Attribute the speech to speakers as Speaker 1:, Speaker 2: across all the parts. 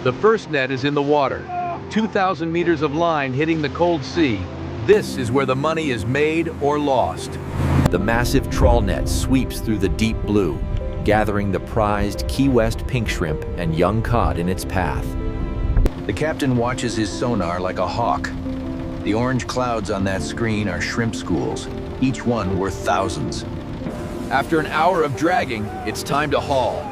Speaker 1: The first net is in the water. 2,000 meters of line hitting the cold sea. This is where the money is made or lost.
Speaker 2: The massive trawl net sweeps through the deep blue, gathering the prized Key West pink shrimp and young cod in its path.
Speaker 3: The captain watches his sonar like a hawk. The orange clouds on that screen are shrimp schools, each one worth thousands.
Speaker 1: After an hour of dragging, it's time to haul.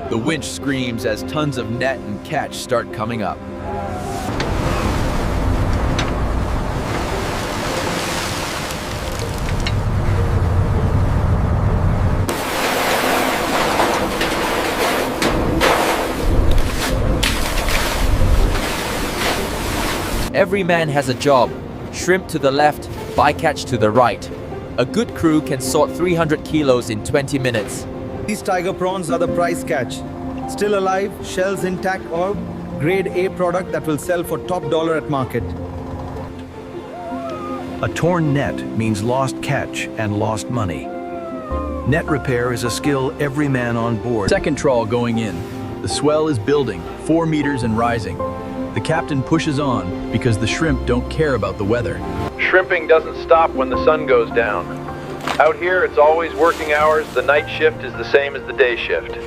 Speaker 1: The winch screams as tons of net and catch start coming up.
Speaker 2: Every man has a job. Shrimp to the left, bycatch to the right. A good crew can sort 300 kilos in 20 minutes.
Speaker 4: These tiger prawns are the prize catch. Still alive, shells intact, or grade A product that will sell for top dollar at market.
Speaker 3: A torn net means lost catch and lost money. Net repair is a skill every man on board.
Speaker 5: Second trawl going in. The swell is building, 4 meters and rising. The captain pushes on because the shrimp don't care about the weather.
Speaker 1: Shrimping doesn't stop when the sun goes down. Out here, it's always working hours. The night shift is the same as the day shift.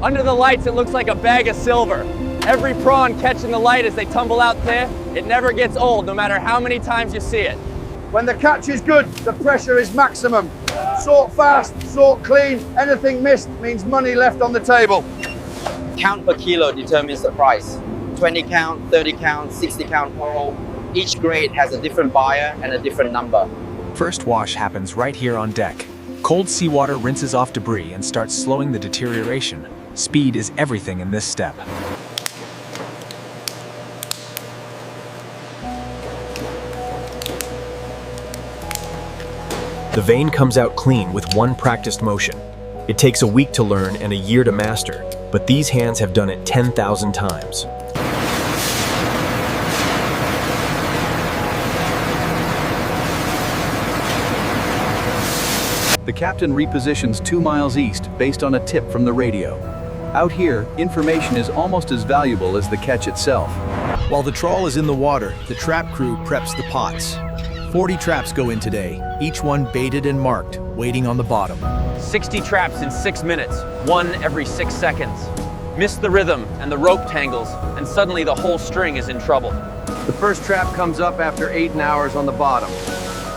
Speaker 6: Under the lights, it looks like a bag of silver. Every prawn catching the light as they tumble out there, it never gets old, no matter how many times you see it.
Speaker 7: When the catch is good, the pressure is maximum. Sort fast, sort clean, anything missed means money left on the table.
Speaker 8: Count per kilo determines the price. 20 count, 30 count, 60 count pearl. Each grade has a different buyer and a different number.
Speaker 9: First wash happens right here on deck. Cold seawater rinses off debris and starts slowing the deterioration. Speed is everything in this step. The vein comes out clean with one practiced motion. It takes a week to learn and a year to master, but these hands have done it 10,000 times.
Speaker 5: The captain repositions 2 miles east based on a tip from the radio. Out here, information is almost as valuable as the catch itself.
Speaker 3: While the trawl is in the water, the trap crew preps the pots. 40 traps go in today, each one baited and marked, waiting on the bottom.
Speaker 6: 60 traps in 6 minutes, one every 6 seconds. Miss the rhythm and the rope tangles, and suddenly the whole string is in trouble.
Speaker 1: The first trap comes up after 8 hours on the bottom.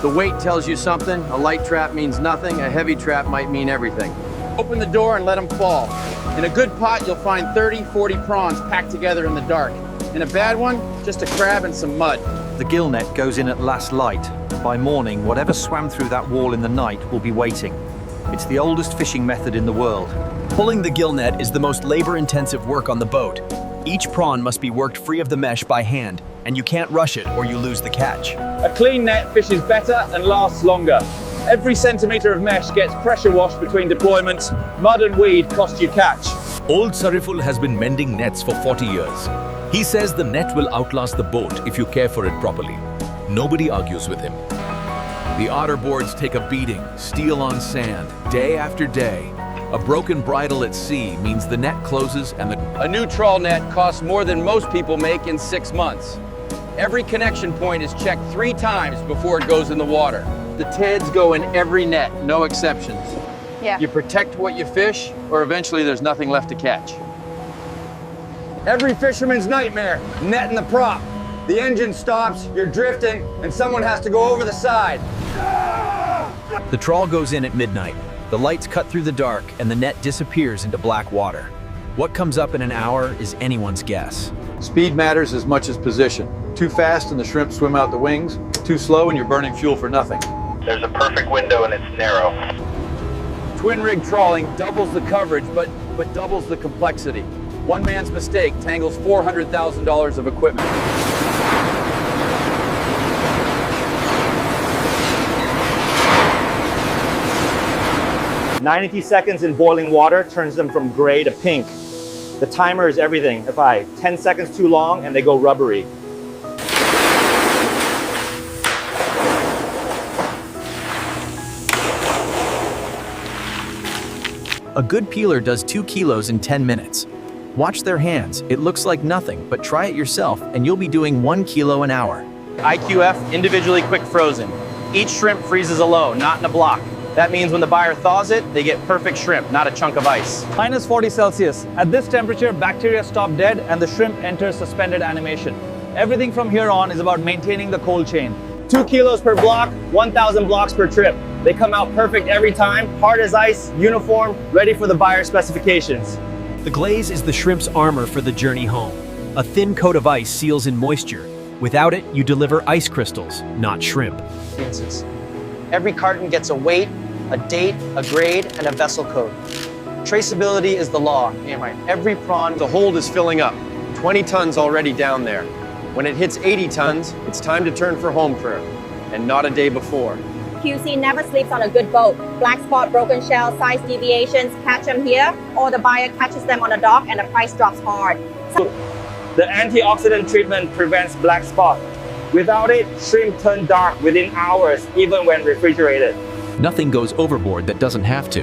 Speaker 1: The weight tells you something. A light trap means nothing. A heavy trap might mean everything.
Speaker 6: Open the door and let them fall. In a good pot, you'll find 30, 40 prawns packed together in the dark. In a bad one, just a crab and some mud.
Speaker 10: The gill net goes in at last light. By morning, whatever swam through that wall in the night will be waiting. It's the oldest fishing method in the world.
Speaker 9: Pulling the gill net is the most labor-intensive work on the boat. Each prawn must be worked free of the mesh by hand, and you can't rush it or you lose the catch.
Speaker 6: A clean net fishes better and lasts longer. Every centimeter of mesh gets pressure washed between deployments. Mud and weed cost you catch.
Speaker 11: Old Sariful has been mending nets for 40 years. He says the net will outlast the boat if you care for it properly. Nobody argues with him.
Speaker 1: The otter boards take a beating, steel on sand, day after day. A broken bridle at sea means the net closes and a new trawl net costs more than most people make in 6 months. Every connection point is checked 3 times before it goes in the water. The TEDs go in every net, no exceptions.
Speaker 12: Yeah.
Speaker 1: You protect what you fish, or eventually there's nothing left to catch.
Speaker 7: Every fisherman's nightmare, net in the prop. The engine stops, you're drifting, and someone has to go over the side.
Speaker 9: The trawl goes in at midnight. The lights cut through the dark and the net disappears into black water. What comes up in an hour is anyone's guess.
Speaker 1: Speed matters as much as position. Too fast and the shrimp swim out the wings. Too slow and you're burning fuel for nothing.
Speaker 13: There's a perfect window and it's narrow.
Speaker 1: Twin rig trawling doubles the coverage, but doubles the complexity. One man's mistake tangles $400,000 of equipment.
Speaker 8: 90 seconds in boiling water turns them from gray to pink. The timer is everything. If 10 seconds too long and they go rubbery.
Speaker 9: A good peeler does 2 kilos in 10 minutes. Watch their hands. It looks like nothing, but try it yourself and you'll be doing 1 kilo an hour.
Speaker 8: IQF, individually quick frozen. Each shrimp freezes alone, not in a block. That means when the buyer thaws it, they get perfect shrimp, not a chunk of ice.
Speaker 4: Minus 40 Celsius. At this temperature, bacteria stop dead and the shrimp enters suspended animation. Everything from here on is about maintaining the cold chain.
Speaker 8: 2 kilos per block, 1,000 blocks per trip. They come out perfect every time, hard as ice, uniform, ready for the buyer's specifications.
Speaker 9: The glaze is the shrimp's armor for the journey home. A thin coat of ice seals in moisture. Without it, you deliver ice crystals, not shrimp.
Speaker 8: Every carton gets a weight, a date, a grade, and a vessel code. Traceability is the law. Every prawn.
Speaker 6: The hold is filling up. 20 tons already down there. When it hits 80 tons, it's time to turn for home crew, and not a day before.
Speaker 12: QC never sleeps on a good boat. Black spot, broken shell, size deviations, catch them here, or the buyer catches them on the dock and the price drops hard.
Speaker 8: The antioxidant treatment prevents black spot. Without it, shrimp turn dark within hours, even when refrigerated.
Speaker 9: Nothing goes overboard that doesn't have to.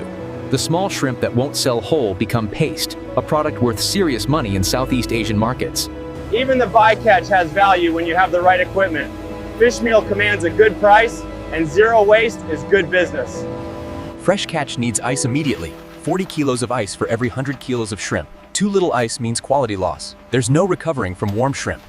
Speaker 9: The small shrimp that won't sell whole become paste, a product worth serious money in Southeast Asian markets.
Speaker 8: Even the bycatch has value when you have the right equipment. Fish meal commands a good price, and zero waste is good business.
Speaker 9: Fresh catch needs ice immediately. 40 kilos of ice for every 100 kilos of shrimp. Too little ice means quality loss. There's no recovering from warm shrimp.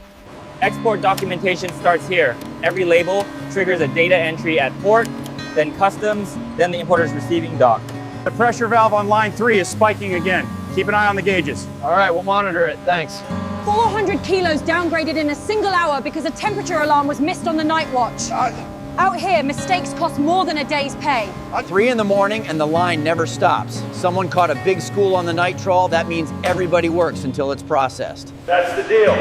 Speaker 8: Export documentation starts here. Every label triggers a data entry at port, then customs, then the importer's receiving dock.
Speaker 7: The pressure valve on line 3 is spiking again. Keep an eye on the gauges.
Speaker 6: All right, we'll monitor it. Thanks.
Speaker 14: 400 kilos downgraded in a single hour because a temperature alarm was missed on the night watch. Out here, mistakes cost more than a day's pay.
Speaker 15: 3 in the morning and the line never stops. Someone caught a big school on the night trawl. That means everybody works until it's processed.
Speaker 7: That's the deal.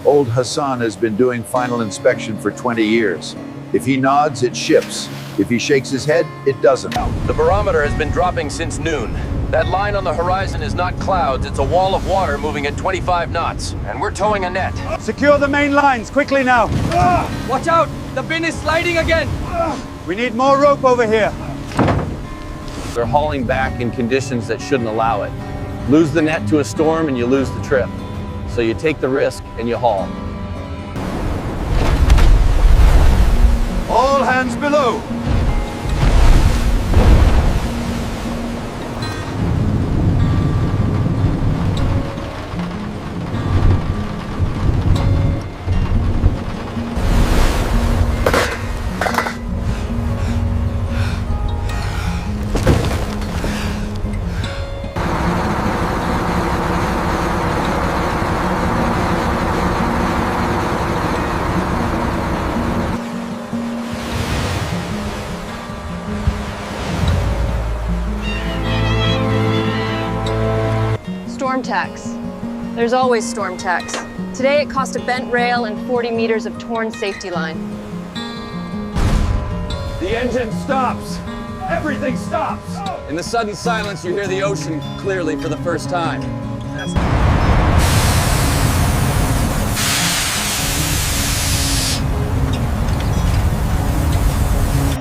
Speaker 16: Old Hassan has been doing final inspection for 20 years. If he nods, it ships. If he shakes his head, it doesn't.
Speaker 1: The barometer has been dropping since noon. That line on the horizon is not clouds, it's a wall of water moving at 25 knots. And we're towing a net.
Speaker 7: Secure the main lines, quickly now.
Speaker 6: Watch out! The bin is sliding again!
Speaker 7: We need more rope over here.
Speaker 6: They're hauling back in conditions that shouldn't allow it. Lose the net to a storm and you lose the trip. So you take the risk and you haul.
Speaker 7: All hands below.
Speaker 14: Storm tax. There's always storm tax. Today it cost a bent rail and 40 meters of torn safety line.
Speaker 6: The engine stops. Everything stops. In the sudden silence, you hear the ocean clearly for the first time.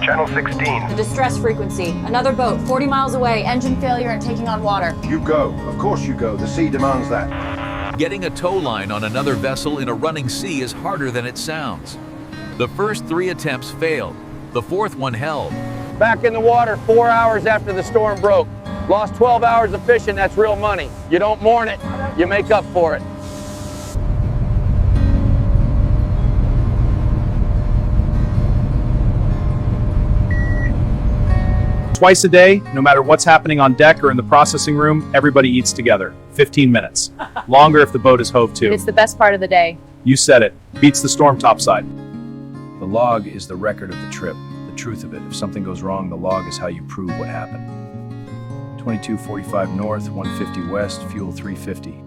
Speaker 13: Channel 16.
Speaker 14: The distress frequency. Another boat, 40 miles away, engine failure and taking on water.
Speaker 16: You go. Of course you go. The sea demands that.
Speaker 1: Getting a tow line on another vessel in a running sea is harder than it sounds. The first 3 attempts failed. The 4th one held.
Speaker 6: Back in the water 4 hours after the storm broke. Lost 12 hours of fishing, that's real money. You don't mourn it, you make up for it.
Speaker 17: Twice a day, no matter what's happening on deck or in the processing room, everybody eats together. 15 minutes. Longer if the boat is hove to.
Speaker 14: It's the best part of the day.
Speaker 17: You said it. Beats the storm topside.
Speaker 5: The log is the record of the trip, the truth of it. If something goes wrong, the log is how you prove what happened. 2245 north, 150 west, fuel 350.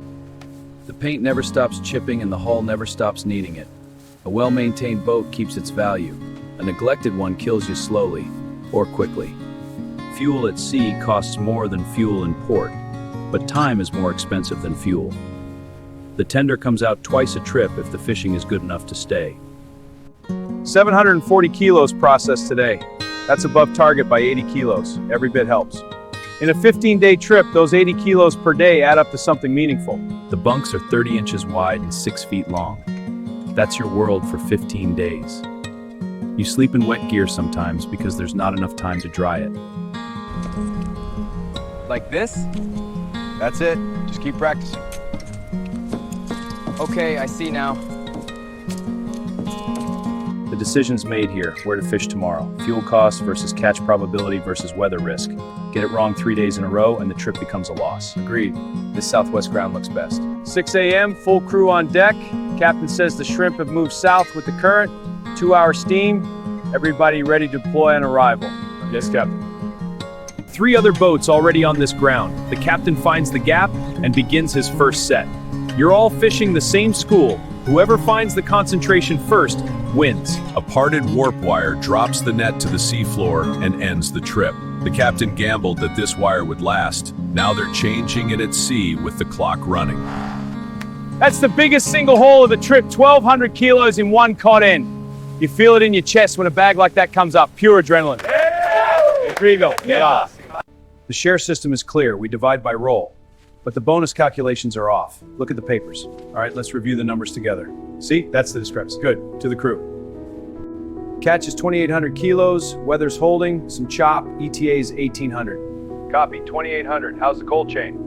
Speaker 5: The paint never stops chipping and the hull never stops needing it. A well-maintained boat keeps its value. A neglected one kills you slowly, or quickly. Fuel at sea costs more than fuel in port, but time is more expensive than fuel. The tender comes out twice a trip if the fishing is good enough to stay.
Speaker 17: 740 kilos processed today. That's above target by 80 kilos. Every bit helps. In a 15-day trip, those 80 kilos per day add up to something meaningful.
Speaker 5: The bunks are 30 inches wide and 6 feet long. That's your world for 15 days. You sleep in wet gear sometimes because there's not enough time to dry it.
Speaker 6: Like this? That's it. Just keep practicing. Okay, I see now.
Speaker 5: The decision's made here, where to fish tomorrow. Fuel cost versus catch probability versus weather risk. Get it wrong 3 days in a row and the trip becomes a loss.
Speaker 17: Agreed.
Speaker 5: This southwest ground looks best.
Speaker 17: 6 a.m., full crew on deck. Captain says the shrimp have moved south with the current. 2-hour steam. Everybody ready to deploy on arrival.
Speaker 5: Yes, Captain.
Speaker 17: 3 other boats already on this ground. The captain finds the gap and begins his first set. You're all fishing the same school. Whoever finds the concentration first wins.
Speaker 11: A parted warp wire drops the net to the seafloor and ends the trip. The captain gambled that this wire would last. Now they're changing it at sea with the clock running.
Speaker 17: That's the biggest single haul of the trip, 1,200 kilos in one cod end. You feel it in your chest when a bag like that comes up, pure adrenaline. Here you go. Yeah. The share system is clear, we divide by roll. But the bonus calculations are off. Look at the papers. All right, let's review the numbers together. See, that's the discrepancy. Good, to the crew. Catch is 2,800 kilos, weather's holding, some chop, ETA is 1,800. Copy, 2,800, how's the cold chain?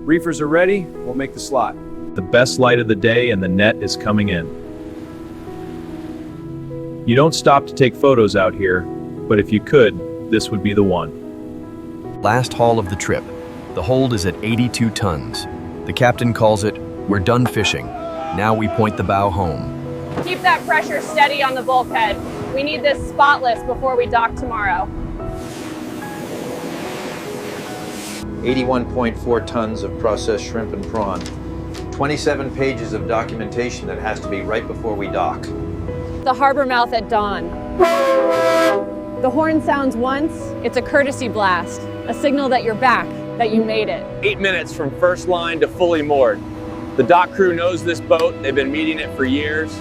Speaker 17: Reefers are ready, we'll make the slot.
Speaker 5: The best light of the day and the net is coming in. You don't stop to take photos out here, but if you could, this would be the one.
Speaker 9: Last haul of the trip. The hold is at 82 tons. The captain calls it, "We're done fishing. Now we point the bow home."
Speaker 12: Keep that pressure steady on the bulkhead. We need this spotless before we dock tomorrow.
Speaker 3: 81.4 tons of processed shrimp and prawn. 27 pages of documentation that has to be right before we dock.
Speaker 12: The harbor mouth at dawn. The horn sounds once, it's a courtesy blast, a signal that you're back, that you made it.
Speaker 6: 8 minutes from first line to fully moored. The dock crew knows this boat. They've been meeting it for years.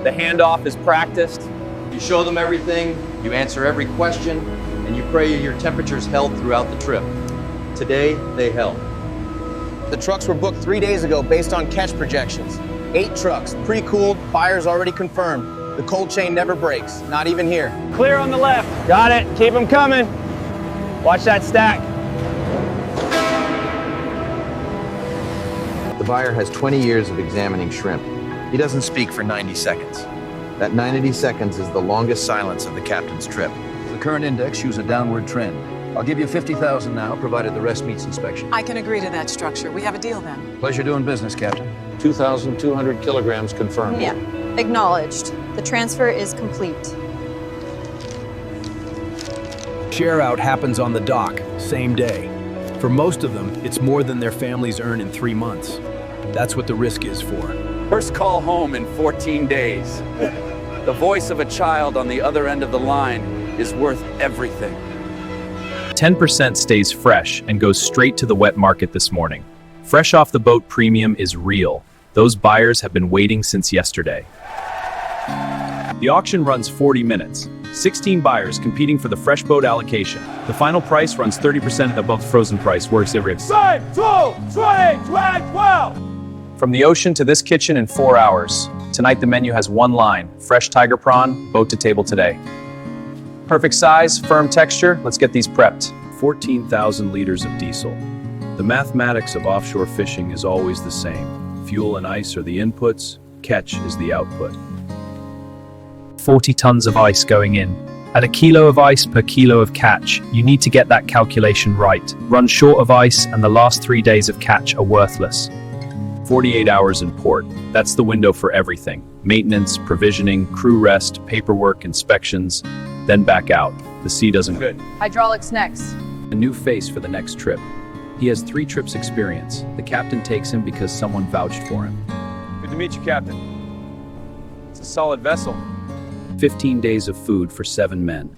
Speaker 6: The handoff is practiced.
Speaker 15: You show them everything, you answer every question, and you pray your temperatures held throughout the trip. Today, they held. The trucks were booked 3 days ago based on catch projections. 8 trucks, pre-cooled, buyers already confirmed. The cold chain never breaks, not even here.
Speaker 6: Clear on the left. Got it. Keep them coming. Watch that stack.
Speaker 3: The buyer has 20 years of examining shrimp. He doesn't speak for 90 seconds. That 90 seconds is the longest silence of the captain's trip.
Speaker 18: The current index shows a downward trend. I'll give you 50,000 now, provided the rest meets inspection.
Speaker 19: I can agree to that structure. We have a deal then.
Speaker 18: Pleasure doing business, Captain.
Speaker 16: 2,200 kilograms confirmed.
Speaker 20: Yeah, acknowledged. The transfer is complete.
Speaker 9: Share out happens on the dock, same day. For most of them, it's more than their families earn in 3 months. That's what the risk is for.
Speaker 6: First call home in 14 days. The voice of a child on the other end of the line is worth everything.
Speaker 5: 10% stays fresh and goes straight to the wet market this morning. Fresh off the boat premium is real. Those buyers have been waiting since yesterday.
Speaker 17: The auction runs 40 minutes. 16 buyers competing for the fresh boat allocation. The final price runs 30% above the frozen price. Works every 5, 2, 3, 12. From the ocean to this kitchen in 4 hours. Tonight the menu has one line: fresh tiger prawn, boat to table today. Perfect size, firm texture. Let's get these prepped.
Speaker 5: 14,000 liters of diesel. The mathematics of offshore fishing is always the same. Fuel and ice are the inputs, catch is the output.
Speaker 21: 40 tons of ice going in. At a kilo of ice per kilo of catch, you need to get that calculation right. Run short of ice and the last 3 days of catch are worthless.
Speaker 5: 48 hours in port. That's the window for everything. Maintenance, provisioning, crew rest, paperwork, inspections, then back out. The sea doesn't good.
Speaker 14: Hydraulics next.
Speaker 5: A new face for the next trip. He has 3 trips experience. The captain takes him because someone vouched for him.
Speaker 17: Good to meet you, Captain. It's a solid vessel.
Speaker 5: 15 days of food for 7 men.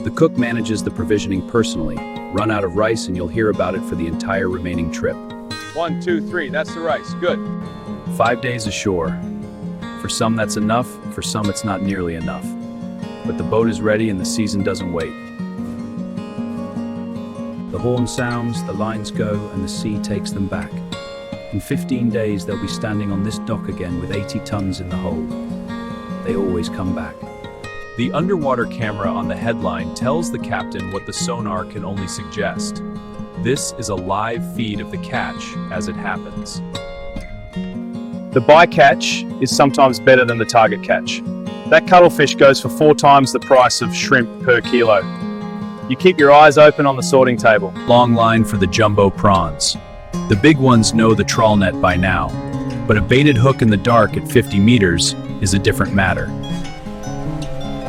Speaker 5: The cook manages the provisioning personally. Run out of rice and you'll hear about it for the entire remaining trip.
Speaker 17: 1, 2, 3, that's the rice, good.
Speaker 5: 5 days ashore. For some that's enough, for some it's not nearly enough. But the boat is ready and the season doesn't wait. The horn sounds, the lines go, and the sea takes them back. In 15 days, they'll be standing on this dock again with 80 tons in the hold. They always come back.
Speaker 11: The underwater camera on the headline tells the captain what the sonar can only suggest. This is a live feed of the catch as it happens.
Speaker 17: The bycatch is sometimes better than the target catch. That cuttlefish goes for 4 times the price of shrimp per kilo. You keep your eyes open on the sorting table.
Speaker 11: Long line for the jumbo prawns. The big ones know the trawl net by now, but a baited hook in the dark at 50 meters is a different matter.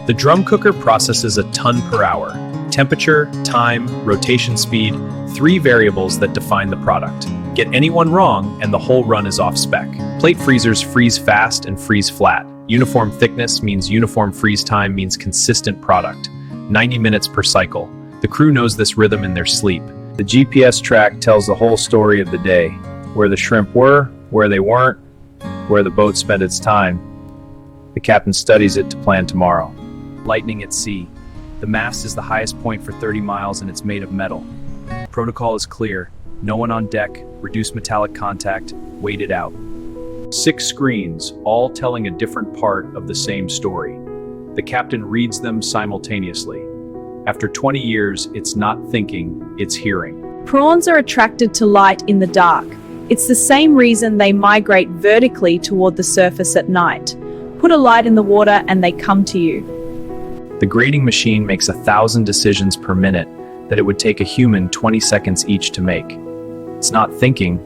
Speaker 21: The drum cooker processes a ton per hour. Temperature, time, rotation speed, 3 variables that define the product. Get anyone wrong and the whole run is off spec. Plate freezers freeze fast and freeze flat. Uniform thickness means uniform freeze time means consistent product. 90 minutes per cycle. The crew knows this rhythm in their sleep.
Speaker 5: The GPS track tells the whole story of the day. Where the shrimp were, where they weren't, where the boat spent its time. The captain studies it to plan tomorrow.
Speaker 21: Lightning at sea. The mast is the highest point for 30 miles and it's made of metal. Protocol is clear. No one on deck, reduce metallic contact, wait it out.
Speaker 5: 6 screens, all telling a different part of the same story. The captain reads them simultaneously. After 20 years, it's not thinking, it's hearing.
Speaker 2: Prawns are attracted to light in the dark. It's the same reason they migrate vertically toward the surface at night. Put a light in the water and they come to you.
Speaker 21: The grading machine makes 1,000 decisions per minute that it would take a human 20 seconds each to make. It's not thinking,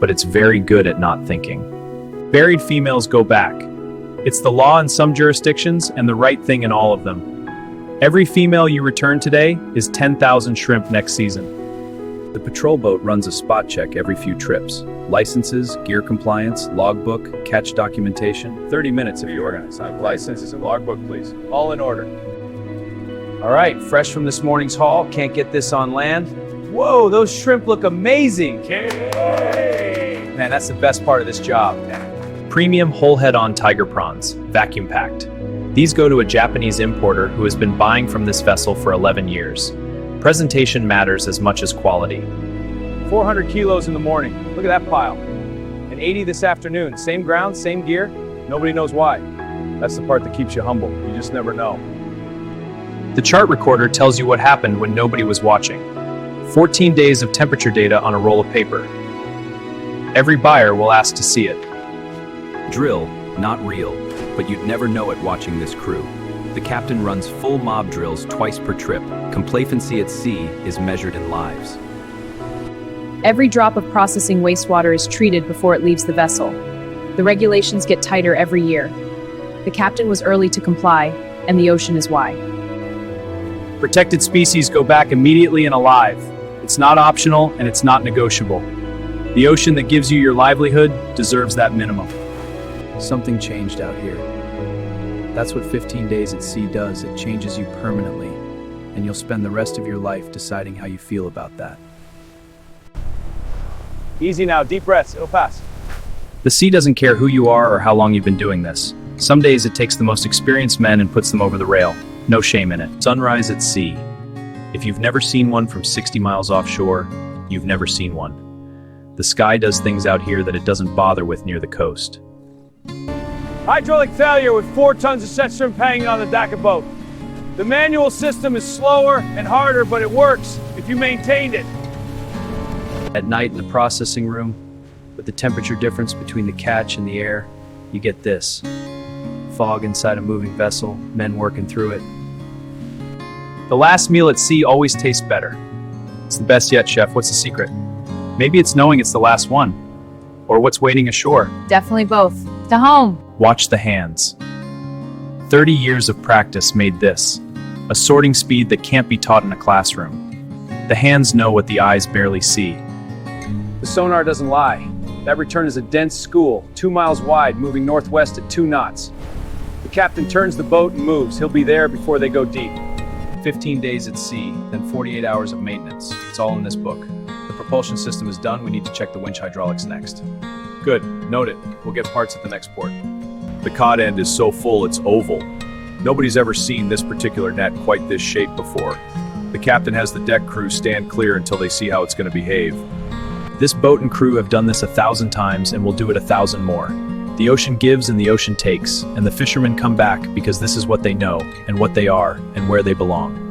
Speaker 21: but it's very good at not thinking.
Speaker 5: Buried females go back. It's the law in some jurisdictions and the right thing in all of them. Every female you return today is 10,000 shrimp next season. The patrol boat runs a spot check every few trips. Licenses, gear compliance, logbook, catch documentation. 30 minutes if you organize. Licenses and logbook, please. All in order. All right, fresh from this morning's haul. Can't get this on land. Whoa, those shrimp look amazing. Man, that's the best part of this job.
Speaker 21: Premium whole head-on tiger prawns, vacuum packed. These go to a Japanese importer who has been buying from this vessel for 11 years. Presentation matters as much as quality.
Speaker 17: 400 kilos in the morning. Look at that pile. And 80 this afternoon. Same ground, same gear. Nobody knows why. That's the part that keeps you humble. You just never know.
Speaker 21: The chart recorder tells you what happened when nobody was watching. 14 days of temperature data on a roll of paper. Every buyer will ask to see it.
Speaker 1: Drill, not real, but you'd never know it watching this crew. The captain runs full mob drills twice per trip. Complacency at sea is measured in lives.
Speaker 2: Every drop of processing wastewater is treated before it leaves the vessel. The regulations get tighter every year. The captain was early to comply, and the ocean is why.
Speaker 5: Protected species go back immediately and alive. It's not optional and it's not negotiable. The ocean that gives you your livelihood deserves that minimum. Something changed out here. That's what 15 days at sea does. It changes you permanently, and you'll spend the rest of your life deciding how you feel about that.
Speaker 17: Easy now, deep breaths, it'll pass.
Speaker 21: The sea doesn't care who you are or how long you've been doing this. Some days it takes the most experienced men and puts them over the rail. No shame in it. Sunrise at sea. If you've never seen one from 60 miles offshore, you've never seen one. The sky does things out here that it doesn't bother with near the coast.
Speaker 17: Hydraulic failure with 4 tons of set shrimp hanging on the deck of boat. The manual system is slower and harder, but it works if you maintained it.
Speaker 5: At night in the processing room, with the temperature difference between the catch and the air, you get this. Fog inside a moving vessel, men working through it. The last meal at sea always tastes better. It's the best yet, chef. What's the secret? Maybe it's knowing it's the last one. Or what's waiting ashore.
Speaker 2: Definitely both. To home.
Speaker 21: Watch the hands. 30 years of practice made this. A sorting speed that can't be taught in a classroom. The hands know what the eyes barely see.
Speaker 17: The sonar doesn't lie. That return is a dense school, 2 miles wide, moving northwest at 2 knots. The captain turns the boat and moves. He'll be there before they go deep.
Speaker 5: 15 days at sea, then 48 hours of maintenance. It's all in this book. The propulsion system is done. We need to check the winch hydraulics next. Good. Note it. We'll get parts at the next port.
Speaker 11: The cod end is so full it's oval. Nobody's ever seen this particular net quite this shape before. The captain has the deck crew stand clear until they see how it's going to behave.
Speaker 21: This boat and crew have done this 1,000 times and will do it 1,000 more. The ocean gives and the ocean takes, and the fishermen come back because this is what they know, and what they are, and where they belong.